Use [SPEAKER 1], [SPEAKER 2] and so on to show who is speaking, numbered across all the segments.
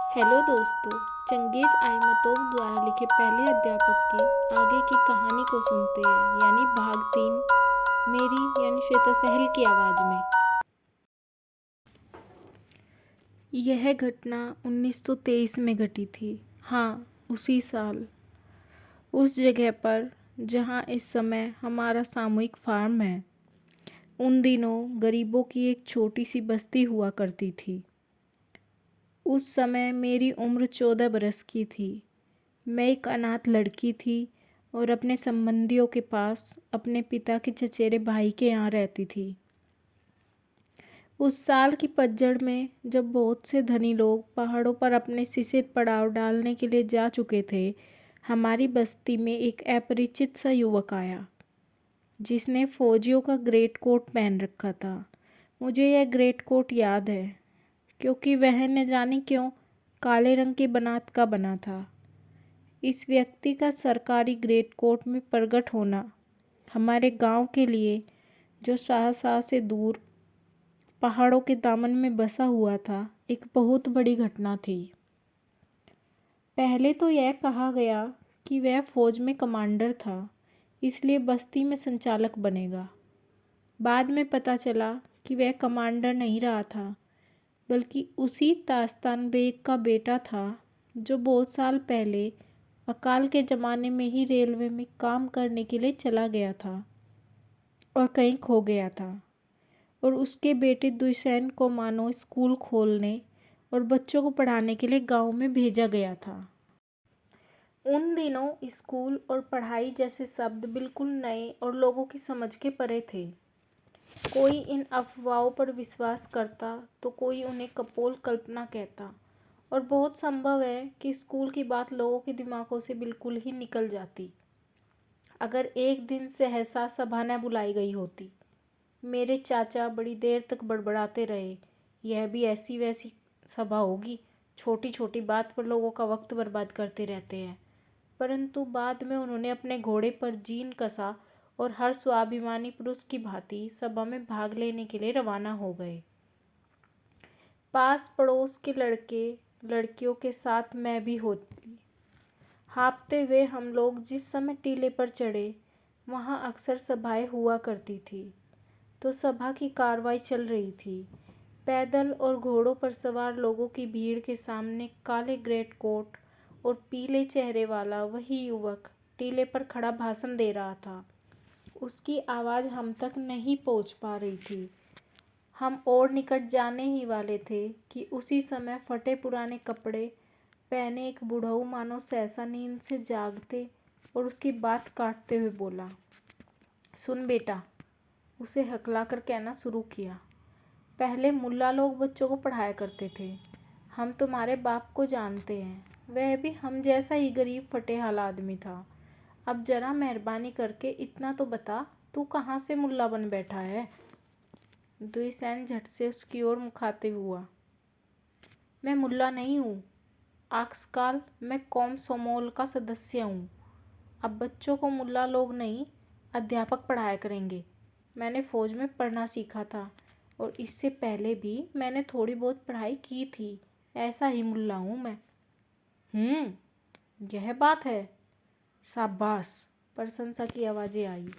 [SPEAKER 1] Hello दोस्तों। चंगेज़ आइमतोव द्वारा लिखे पहले अध्यापक की आगे की कहानी को सुनते हैं, यानी भाग 3, मेरी यानी श्वेता सहल की आवाज़ में। यह घटना 1923 में घटी थी। हाँ, उसी साल, उस जगह पर जहाँ इस समय हमारा सामूहिक फार्म है। उन दिनों गरीबों की एक छोटी सी बस्ती हुआ करती थी। उस समय मेरी उम्र 14 बरस की थी। मैं एक अनाथ लड़की थी और अपने संबंधियों के पास अपने पिता के चचेरे भाई के यहाँ रहती थी। उस साल की पतझड़ में जब बहुत से धनी लोग पहाड़ों पर अपने शिशिर पड़ाव डालने के लिए जा चुके थे, हमारी बस्ती में एक अपरिचित सा युवक आया जिसने फौजियों का ग्रेट कोट पहन रखा था। मुझे यह ग्रेट कोट याद है क्योंकि वह न जाने क्यों काले रंग की बनात का बना था। इस व्यक्ति का सरकारी ग्रेट कोट में प्रकट होना हमारे गांव के लिए, जो शाहजहाँ से दूर पहाड़ों के दामन में बसा हुआ था, एक बहुत बड़ी घटना थी। पहले तो यह कहा गया कि वह फौज में कमांडर था, इसलिए बस्ती में संचालक बनेगा। बाद में पता चला कि वह कमांडर नहीं रहा था, बल्कि उसी तास्तान बेग का बेटा था जो बहुत साल पहले अकाल के ज़माने में ही रेलवे में काम करने के लिए चला गया था और कहीं खो गया था। और उसके बेटे दुष्यंत को मानो स्कूल खोलने और बच्चों को पढ़ाने के लिए गांव में भेजा गया था। उन दिनों स्कूल और पढ़ाई जैसे शब्द बिल्कुल नए और लोगों की समझ के परे थे। कोई इन अफवाहों पर विश्वास करता तो कोई उन्हें कपोल कल्पना कहता, और बहुत संभव है कि स्कूल की बात लोगों के दिमागों से बिल्कुल ही निकल जाती अगर एक दिन सहसा सभा न बुलाई गई होती। मेरे चाचा बड़ी देर तक बड़बड़ाते रहे, यह भी ऐसी वैसी सभा होगी, छोटी छोटी बात पर लोगों का वक्त बर्बाद करते रहते हैं। परंतु बाद में उन्होंने अपने घोड़े पर जीन कसा और हर स्वाभिमानी पुरुष की भांति सभा में भाग लेने के लिए रवाना हो गए। पास पड़ोस के लड़के लड़कियों के साथ मैं भी होती। हाँफते हुए हम लोग जिस समय टीले पर चढ़े, वहाँ अक्सर सभाएं हुआ करती थी। तो सभा की कार्रवाई चल रही थी। पैदल और घोड़ों पर सवार लोगों की भीड़ के सामने काले ग्रेट कोट और पीले चेहरे वाला वही युवक टीले पर खड़ा भाषण दे रहा था। उसकी आवाज़ हम तक नहीं पहुंच पा रही थी। हम और निकट जाने ही वाले थे कि उसी समय फटे पुराने कपड़े पहने एक बुढ़ऊ मानो सहसा नींद से जागते और उसकी बात काटते हुए बोला, सुन बेटा। उसे हकलाकर कहना शुरू किया, पहले मुल्ला लोग बच्चों को पढ़ाया करते थे। हम तुम्हारे बाप को जानते हैं, वह भी हम जैसा ही गरीब फटेहाल आदमी था। अब जरा मेहरबानी करके इतना तो बता, तू कहाँ से मुल्ला बन बैठा है। दुष्यंत झट से उसकी ओर मुखातिब हुआ, मैं मुल्ला नहीं हूँ, आजकल मैं कौम सोमोल का सदस्य हूँ। अब बच्चों को मुल्ला लोग नहीं, अध्यापक पढ़ाया करेंगे। मैंने फ़ौज में पढ़ना सीखा था और इससे पहले भी मैंने थोड़ी बहुत पढ़ाई की थी। ऐसा ही मुल्ला हूँ मैं। यह बात है, शाबाश, प्रशंसा की आवाज़ें आई।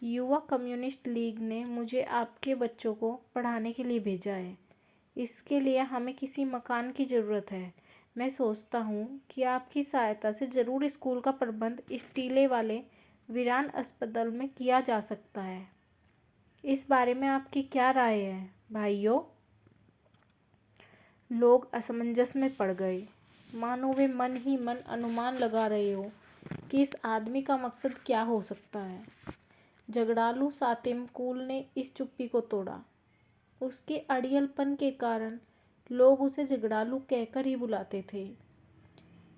[SPEAKER 1] युवा कम्युनिस्ट लीग ने मुझे आपके बच्चों को पढ़ाने के लिए भेजा है। इसके लिए हमें किसी मकान की ज़रूरत है। मैं सोचता हूँ कि आपकी सहायता से ज़रूर स्कूल का प्रबंध इस टीले वाले वीरान अस्पताल में किया जा सकता है। इस बारे में आपकी क्या राय है भाइयों? लोग असमंजस में पड़ गए, मानो वे मन ही मन अनुमान लगा रहे हो कि इस आदमी का मकसद क्या हो सकता है। झगड़ालू सातिमकुल ने इस चुप्पी को तोड़ा। उसके अड़ियलपन के कारण लोग उसे झगड़ालू कहकर ही बुलाते थे।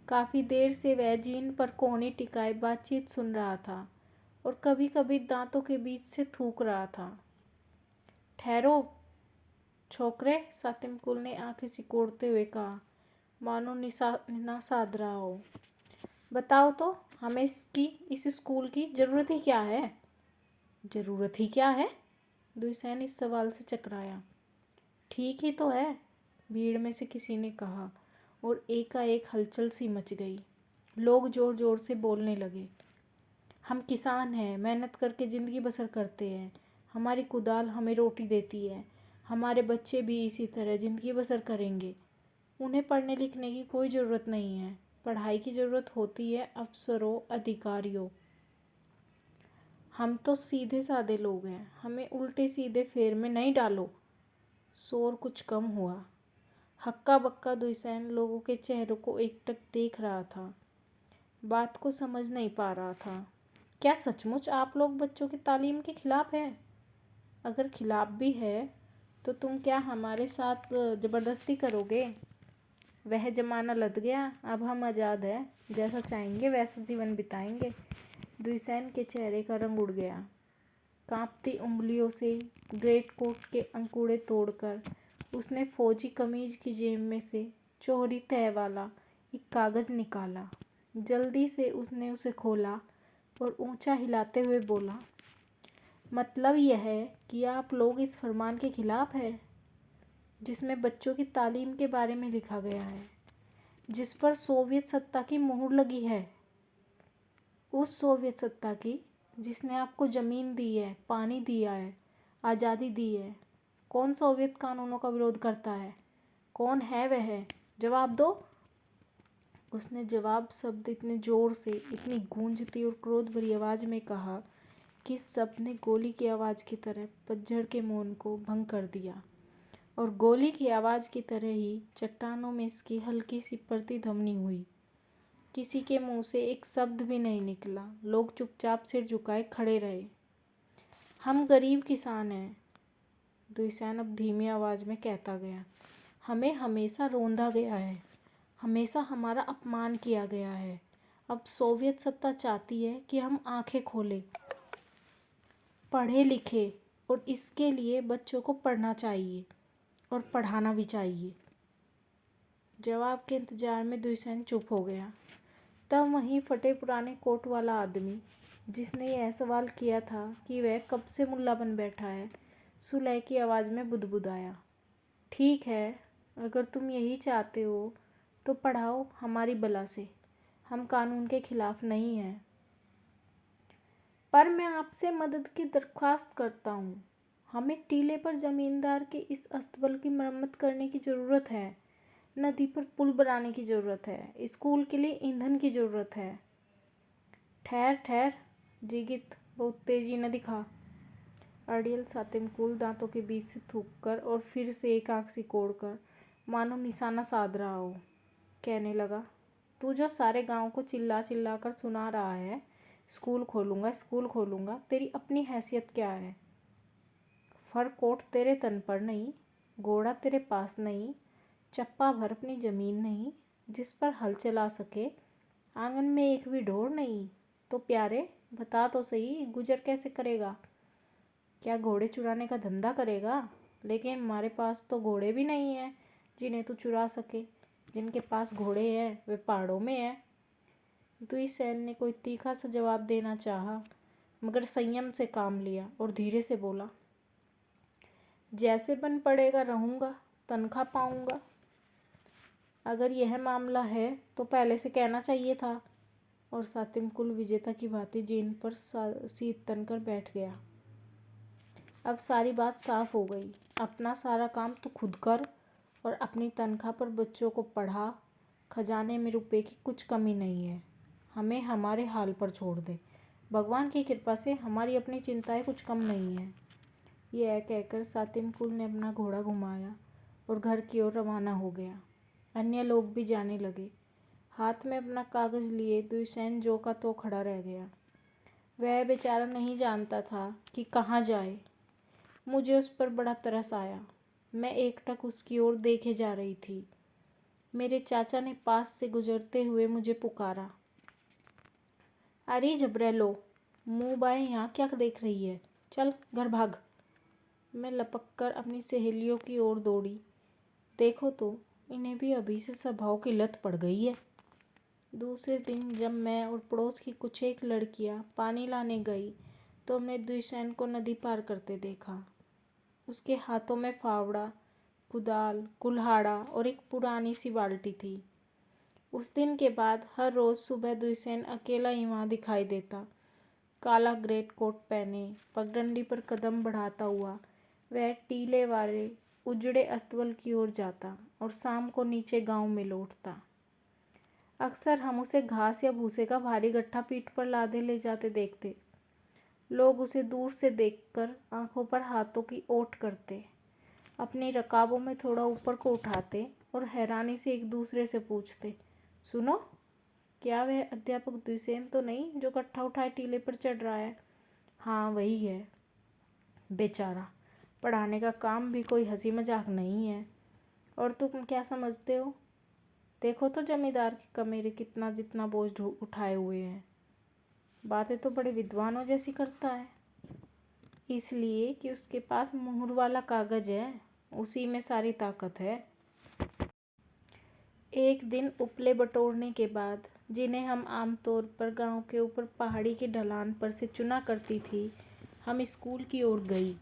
[SPEAKER 1] काफ़ी देर से वह जीन पर कोहनी टिकाए बातचीत सुन रहा था और कभी कभी दांतों के बीच से थूक रहा था। ठहरो छोकरे, सातिमकुल ने आंखें सिकोड़ते हुए कहा, मानो निना साध रहा हो। बताओ तो, हमें इस स्कूल की ज़रूरत ही क्या है? ज़रूरत ही क्या है? दुष्यंत इस सवाल से चकराया। ठीक ही तो है, भीड़ में से किसी ने कहा, और एकाएक हलचल सी मच गई। लोग ज़ोर ज़ोर से बोलने लगे। हम किसान हैं, मेहनत करके ज़िंदगी बसर करते हैं। हमारी कुदाल हमें रोटी देती है। हमारे बच्चे भी इसी तरह ज़िंदगी बसर करेंगे। उन्हें पढ़ने लिखने की कोई ज़रूरत नहीं है। पढ़ाई की ज़रूरत होती है अफसरों, अधिकारियों। हम तो सीधे साधे लोग हैं, हमें उल्टे सीधे फेर में नहीं डालो। शोर कुछ कम हुआ। हक्का बक्का दुष्यंत लोगों के चेहरों को एकटक देख रहा था। बात को समझ नहीं पा रहा था। क्या सचमुच आप लोग बच्चों की तालीम के खिलाफ हैं? अगर खिलाफ भी है तो तुम क्या हमारे साथ ज़बरदस्ती करोगे? वह ज़माना लद गया, अब हम आज़ाद हैं, जैसा चाहेंगे वैसा जीवन बिताएंगे। दुष्यंत के चेहरे का रंग उड़ गया। कांपती उंगलियों से ग्रेट कोट के अंकुड़े तोड़कर उसने फौजी कमीज की जेब में से चौड़ी तह वाला एक कागज़ निकाला। जल्दी से उसने उसे खोला और ऊंचा हिलाते हुए बोला, मतलब यह है कि आप लोग इस फरमान के खिलाफ हैं जिसमें बच्चों की तालीम के बारे में लिखा गया है, जिस पर सोवियत सत्ता की मुहर लगी है। उस सोवियत सत्ता की जिसने आपको ज़मीन दी है, पानी दिया है, आज़ादी दी है। कौन सोवियत कानूनों का विरोध करता है? कौन है वह? जवाब दो। उसने जवाब शब्द इतने ज़ोर से, इतनी गूंजती और क्रोध भरी आवाज़ में कहा कि सबने गोली की आवाज़ की तरह पतझड़ के मौन को भंग कर दिया। और गोली की आवाज़ की तरह ही चट्टानों में इसकी हल्की सी प्रतिध्वनि हुई। किसी के मुंह से एक शब्द भी नहीं निकला। लोग चुपचाप सिर झुकाए खड़े रहे। हम गरीब किसान हैं, दुष्यंत अब धीमी आवाज़ में कहता गया। हमें हमेशा रोंदा गया है, हमेशा हमारा अपमान किया गया है। अब सोवियत सत्ता चाहती है कि हम आंखें खोलें, पढ़े लिखे, और इसके लिए बच्चों को पढ़ना चाहिए और पढ़ाना भी चाहिए। जवाब के इंतजार में दुष्यंत चुप हो गया। तब वहीं फटे पुराने कोट वाला आदमी, जिसने यह सवाल किया था कि वह कब से मुल्ला बन बैठा है, सुलह की आवाज़ में बुदबुदाया, ठीक है, अगर तुम यही चाहते हो तो पढ़ाओ हमारी बला से। हम कानून के खिलाफ नहीं हैं, पर मैं आपसे मदद की दरख्वास्त करता हूँ। हमें टीले पर ज़मींदार के इस अस्तबल की मरम्मत करने की ज़रूरत है। नदी पर पुल बनाने की ज़रूरत है। स्कूल के लिए ईंधन की ज़रूरत है। ठहर ठहर जिगित, बहुत तेज़ी न दिखा। अड़ियल सातिमकुल दांतों के बीच से थूककर और फिर से एक आंख सिकोड़कर मानो निशाना साध रहा हो, कहने लगा, तू जो सारे गांव को चिल्ला चिल्ला कर सुना रहा है, स्कूल खोलूँगा, स्कूल खोलूँगा, तेरी अपनी हैसियत क्या है? फर कोट तेरे तन पर नहीं, घोड़ा तेरे पास नहीं, चप्पा भर अपनी ज़मीन नहीं जिस पर हल चला सके, आंगन में एक भी ढोर नहीं, तो प्यारे बता तो सही, गुजर कैसे करेगा? क्या घोड़े चुराने का धंधा करेगा? लेकिन हमारे पास तो घोड़े भी नहीं हैं जिन्हें तू चुरा सके। जिनके पास घोड़े हैं वे पहाड़ों में हैं। दुष्यंत ने कोई तीखा सा जवाब देना चाहा, मगर संयम से काम लिया और धीरे से बोला, जैसे बन पड़ेगा रहूँगा, तनख्वाह पाऊँगा। अगर यह मामला है तो पहले से कहना चाहिए था। और सातिमकुल विजेता की भांति जीन पर सीट तन कर बैठ गया। अब सारी बात साफ हो गई। अपना सारा काम तू खुद कर और अपनी तनख्वाह पर बच्चों को पढ़ा। खजाने में रुपए की कुछ कमी नहीं है। हमें हमारे हाल पर छोड़ दे। भगवान की कृपा से हमारी अपनी चिंताएं कुछ कम नहीं है। यह कहकर सातिमकुल ने अपना घोड़ा घुमाया और घर की ओर रवाना हो गया। अन्य लोग भी जाने लगे। हाथ में अपना कागज़ लिए दुष्यंत जो का तो खड़ा रह गया। वह बेचारा नहीं जानता था कि कहाँ जाए। मुझे उस पर बड़ा तरस आया। मैं एकटक उसकी ओर देखे जा रही थी। मेरे चाचा ने पास से गुजरते हुए मुझे पुकारा, अरे झबरेलो, मुँह बाएं यहाँ क्या देख रही है? चल घर भाग। मैं लपक कर अपनी सहेलियों की ओर दौड़ी। देखो तो, इन्हें भी अभी से स्वभाव की लत पड़ गई है। दूसरे दिन जब मैं और पड़ोस की कुछ एक लड़कियां पानी लाने गई तो हमने दुष्यंत को नदी पार करते देखा। उसके हाथों में फावड़ा, कुदाल, कुल्हाड़ा और एक पुरानी सी बाल्टी थी। उस दिन के बाद हर रोज़ सुबह दुष्यंत अकेला ही वहाँ दिखाई देता। काला ग्रेट कोट पहने, पगडंडी पर कदम बढ़ाता हुआ वह टीले वाले उजड़े अस्तबल की ओर जाता और शाम को नीचे गांव में लौटता। अक्सर हम उसे घास या भूसे का भारी गट्ठा पीठ पर लादे ले जाते देखते। लोग उसे दूर से देखकर आंखों पर हाथों की ओट करते, अपनी रकाबों में थोड़ा ऊपर को उठाते और हैरानी से एक दूसरे से पूछते, सुनो, क्या वह अध्यापक दुष्यंत तो नहीं जो गट्ठा उठाए टीले पर चढ़ रहा है? हाँ, वही है। बेचारा, पढ़ाने का काम भी कोई हंसी मजाक नहीं है। और तुम क्या समझते हो? देखो तो जमींदार के कमेरे कितना जितना बोझ उठाए हुए हैं। बातें तो बड़े विद्वानों जैसी करता है, इसलिए कि उसके पास मुहर वाला कागज है, उसी में सारी ताकत है। एक दिन उपले बटोरने के बाद, जिन्हें हम आमतौर पर गांव के ऊपर पहाड़ी की ढलान पर से चुना करती थी, हम स्कूल की ओर गई।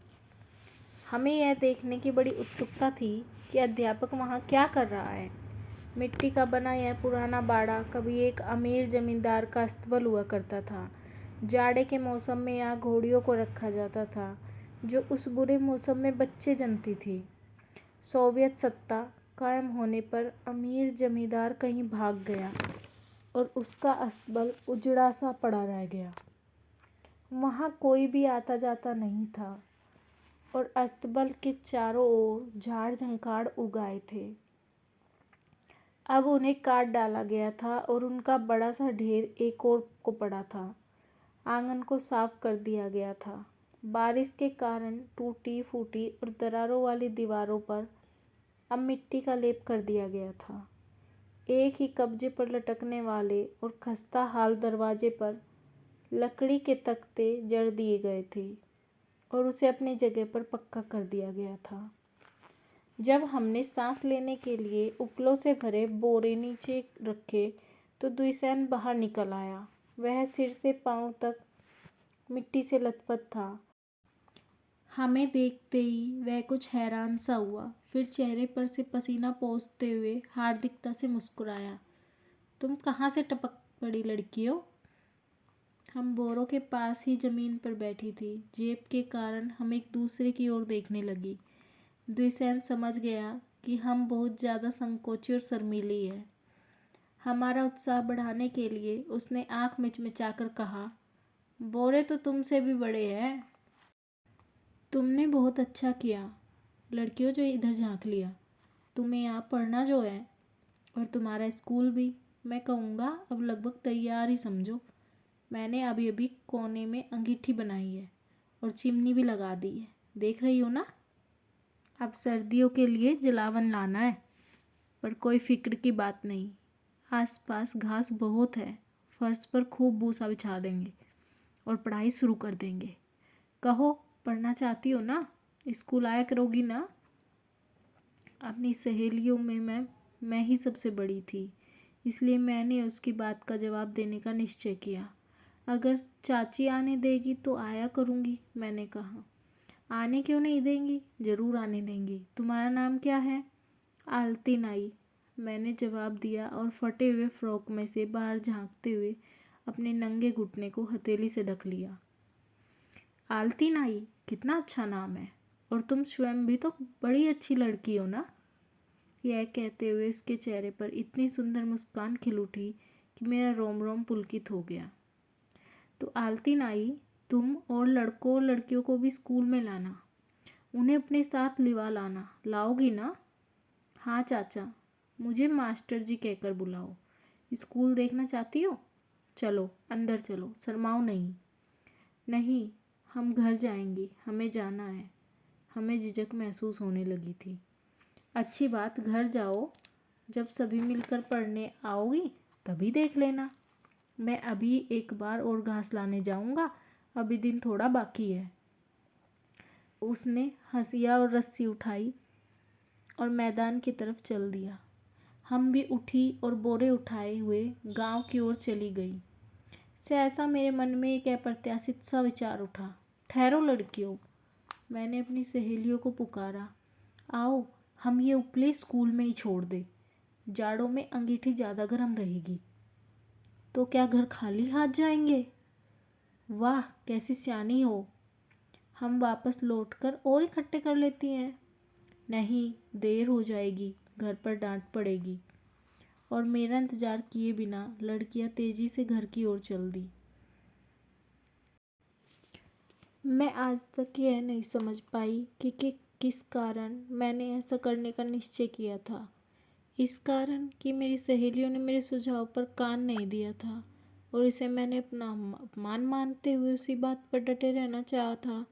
[SPEAKER 1] हमें यह देखने की बड़ी उत्सुकता थी कि अध्यापक वहाँ क्या कर रहा है। मिट्टी का बना यह पुराना बाड़ा कभी एक अमीर जमींदार का अस्तबल हुआ करता था। जाड़े के मौसम में यहाँ घोड़ियों को रखा जाता था, जो उस बुरे मौसम में बच्चे जन्मती थी। सोवियत सत्ता कायम होने पर अमीर जमींदार कहीं भाग गया और उसका अस्तबल उजड़ा सा पड़ा रह गया। वहाँ कोई भी आता जाता नहीं था और अस्तबल के चारों ओर झाड़ झंकाड़ उगाए थे। अब उन्हें काट डाला गया था और उनका बड़ा सा ढेर एक ओर को पड़ा था। आंगन को साफ कर दिया गया था। बारिश के कारण टूटी फूटी और दरारों वाली दीवारों पर अब मिट्टी का लेप कर दिया गया था। एक ही कब्जे पर लटकने वाले और खस्ता हाल दरवाजे पर लकड़ी के तख्ते जड़ दिए गए थे और उसे अपनी जगह पर पक्का कर दिया गया था। जब हमने सांस लेने के लिए उपलों से भरे बोरे नीचे रखे तो दुष्यंत बाहर निकल आया। वह सिर से पांव तक मिट्टी से लथपथ था। हमें देखते ही वह कुछ हैरान सा हुआ, फिर चेहरे पर से पसीना पोंछते हुए हार्दिकता से मुस्कुराया। तुम कहाँ से टपक पड़ी लड़कियों? हम बोरों के पास ही जमीन पर बैठी थी। जेब के कारण हम एक दूसरे की ओर देखने लगी। दुष्यंत समझ गया कि हम बहुत ज़्यादा संकोची और शर्मीली है। हमारा उत्साह बढ़ाने के लिए उसने आंख मिचमिचाकर कहा, बोरे तो तुमसे भी बड़े हैं। तुमने बहुत अच्छा किया लड़कियों जो इधर झांक लिया। तुम्हें यहाँ पढ़ना जो है और तुम्हारा स्कूल भी, मैं कहूँगा अब लगभग तैयार ही समझो। मैंने अभी अभी कोने में अंगीठी बनाई है और चिमनी भी लगा दी है, देख रही हो ना। अब सर्दियों के लिए जलावन लाना है, पर कोई फिक्र की बात नहीं। आसपास घास बहुत है, फर्श पर खूब भूसा बिछा देंगे और पढ़ाई शुरू कर देंगे। कहो, पढ़ना चाहती हो ना? स्कूल आया करोगी ना? अपनी सहेलियों में मैं ही सबसे बड़ी थी, इसलिए मैंने उसकी बात का जवाब देने का निश्चय किया। अगर चाची आने देगी तो आया करूँगी, मैंने कहा। आने क्यों नहीं देंगी? ज़रूर आने देंगी। तुम्हारा नाम क्या है? आलती नाई, मैंने जवाब दिया और फटे हुए फ्रॉक में से बाहर झांकते हुए अपने नंगे घुटने को हथेली से ढक लिया। आलती नाई, कितना अच्छा नाम है, और तुम स्वयं भी तो बड़ी अच्छी लड़की हो ना। यह कहते हुए उसके चेहरे पर इतनी सुंदर मुस्कान खिल उठी कि मेरा रोम रोम पुलकित हो गया। तो आलती नाई, तुम और लड़कों और लड़कियों को भी स्कूल में लाना, उन्हें अपने साथ लिवा लाना। लाओगी ना? हाँ चाचा, मुझे मास्टर जी कहकर बुलाओ। स्कूल देखना चाहती हो? चलो अंदर चलो, शर्माओ नहीं। नहीं, हम घर जाएंगे, हमें जाना है। हमें झिझक महसूस होने लगी थी। अच्छी बात, घर जाओ। जब सभी मिलकर पढ़ने आओगी तभी देख लेना। मैं अभी एक बार और घास लाने जाऊंगा, अभी दिन थोड़ा बाकी है। उसने हंसिया और रस्सी उठाई और मैदान की तरफ चल दिया। हम भी उठी और बोरे उठाए हुए गांव की ओर चली गई। सहसा मेरे मन में एक अप्रत्याशित सा विचार उठा। ठहरो लड़कियों, मैंने अपनी सहेलियों को पुकारा। आओ, हम ये उपले स्कूल में ही छोड़ दें। जाड़ों में अंगीठी ज़्यादा गर्म रहेगी। तो क्या घर खाली हाथ जाएंगे? वाह, कैसी सियानी हो। हम वापस लौटकर और इकट्ठे कर लेती हैं। नहीं, देर हो जाएगी, घर पर डांट पड़ेगी। और मेरा इंतज़ार किए बिना लड़कियां तेज़ी से घर की ओर चल दी। मैं आज तक यह नहीं समझ पाई कि किस कारण मैंने ऐसा करने का निश्चय किया था। इस कारण कि मेरी सहेलियों ने मेरे सुझाव पर कान नहीं दिया था और इसे मैंने अपना अपमान मानते हुए उसी बात पर डटे रहना चाहा था,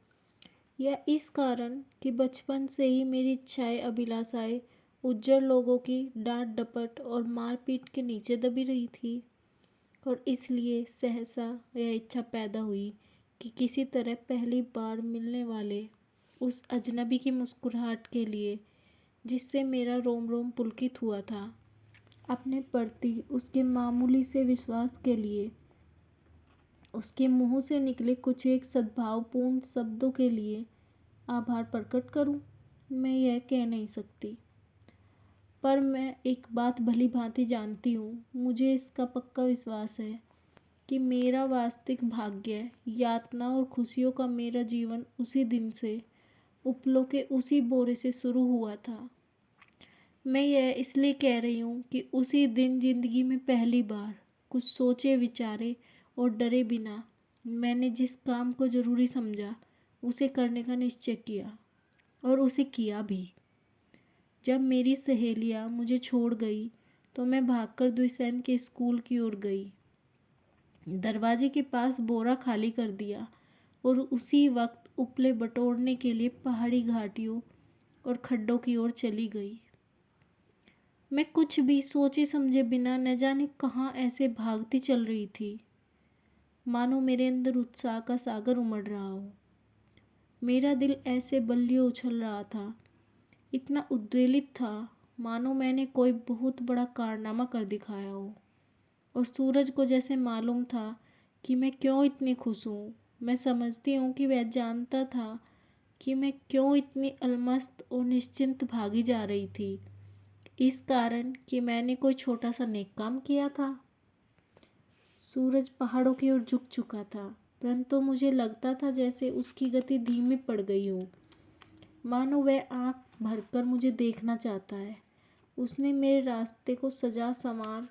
[SPEAKER 1] या इस कारण कि बचपन से ही मेरी इच्छाएं अभिलाषाएं उज्जर लोगों की डांट डपट और मारपीट के नीचे दबी रही थी और इसलिए सहसा यह इच्छा पैदा हुई कि किसी तरह पहली बार मिलने वाले उस अजनबी की मुस्कुराहट के लिए, जिससे मेरा रोम रोम पुलकित हुआ था, अपने प्रति उसके मामूली से विश्वास के लिए, उसके मुंह से निकले कुछ एक सद्भावपूर्ण शब्दों के लिए आभार प्रकट करूं, मैं यह कह नहीं सकती। पर मैं एक बात भली भांति जानती हूँ, मुझे इसका पक्का विश्वास है कि मेरा वास्तविक भाग्य, यातना और खुशियों का मेरा जीवन उसी दिन से उपलों के उसी बोरे से शुरू हुआ था। मैं यह इसलिए कह रही हूँ कि उसी दिन जिंदगी में पहली बार कुछ सोचे विचारे और डरे बिना मैंने जिस काम को ज़रूरी समझा उसे करने का निश्चय किया और उसे किया भी। जब मेरी सहेलियाँ मुझे छोड़ गई तो मैं भागकर द्विसैन के स्कूल की ओर गई। दरवाजे के पास बोरा खाली कर दिया और उसी वक्त उपले बटोरने के लिए पहाड़ी घाटियों और खड्डों की ओर चली गई। मैं कुछ भी सोचे समझे बिना न जाने कहाँ ऐसे भागती चल रही थी, मानो मेरे अंदर उत्साह का सागर उमड़ रहा हो। मेरा दिल ऐसे बल्लियों उछल रहा था, इतना उद्वेलित था, मानो मैंने कोई बहुत बड़ा कारनामा कर दिखाया हो। और सूरज को जैसे मालूम था कि मैं क्यों इतनी खुश हूँ। मैं समझती हूँ कि वह जानता था कि मैं क्यों इतनी अलमस्त और निश्चिंत भागी जा रही थी, इस कारण कि मैंने कोई छोटा सा नेक काम किया था। सूरज पहाड़ों की ओर झुक चुका था, परंतु मुझे लगता था जैसे उसकी गति धीमी पड़ गई हो, मानो वह आँख भरकर मुझे देखना चाहता है। उसने मेरे रास्ते को सजा संवार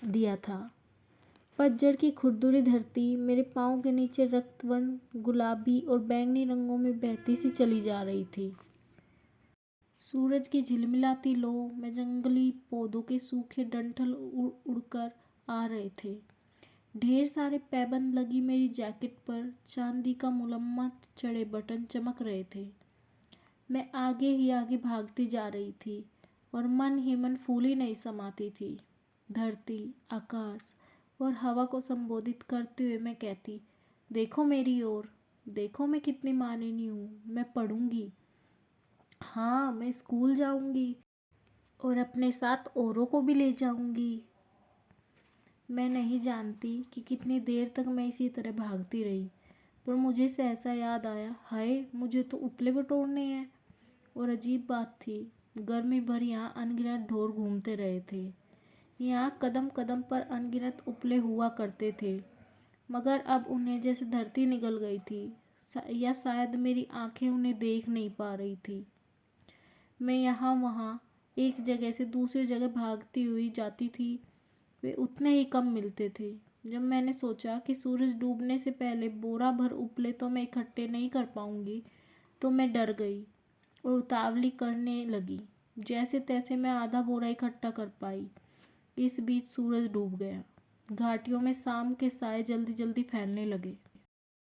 [SPEAKER 1] दिया था। पतझड़ की खुरदुरी धरती मेरे पाँव के नीचे रक्तवर्ण, गुलाबी और बैंगनी रंगों में बहती सी चली जा रही थी। सूरज की झिलमिलाती लो में जंगली पौधों के सूखे डंठल उड़कर आ रहे थे। ढेर सारे पैबंद लगी मेरी जैकेट पर चांदी का मुलम्मा चढ़े बटन चमक रहे थे। मैं आगे ही आगे भागती जा रही थी और मन ही मन फूली नहीं समाती थी। धरती, आकाश और हवा को संबोधित करते हुए मैं कहती, देखो मेरी ओर, देखो मैं कितनी मानिनी हूँ, मैं पढ़ूंगी, हाँ मैं स्कूल जाऊंगी और अपने साथ औरों को भी ले जाऊंगी। मैं नहीं जानती कि कितनी देर तक मैं इसी तरह भागती रही, पर मुझे सहसा याद आया, हाय मुझे तो उपले बटोरने हैं। और अजीब बात थी, गर्मी भर यहाँ अनगिनत ढोर घूमते रहे थे। यहाँ कदम कदम पर अनगिनत उपले हुआ करते थे, मगर अब उन्हें जैसे धरती निगल गई थी, या शायद मेरी आंखें उन्हें देख नहीं पा रही थी। मैं यहाँ वहाँ एक जगह से दूसरी जगह भागती हुई जाती थी, वे उतने ही कम मिलते थे। जब मैंने सोचा कि सूरज डूबने से पहले बोरा भर उपले तो मैं इकट्ठे नहीं कर पाऊंगी, तो मैं डर गई और उतावली करने लगी। जैसे तैसे मैं आधा बोरा इकट्ठा कर पाई। इस बीच सूरज डूब गया। घाटियों में शाम के साए जल्दी जल्दी फैलने लगे।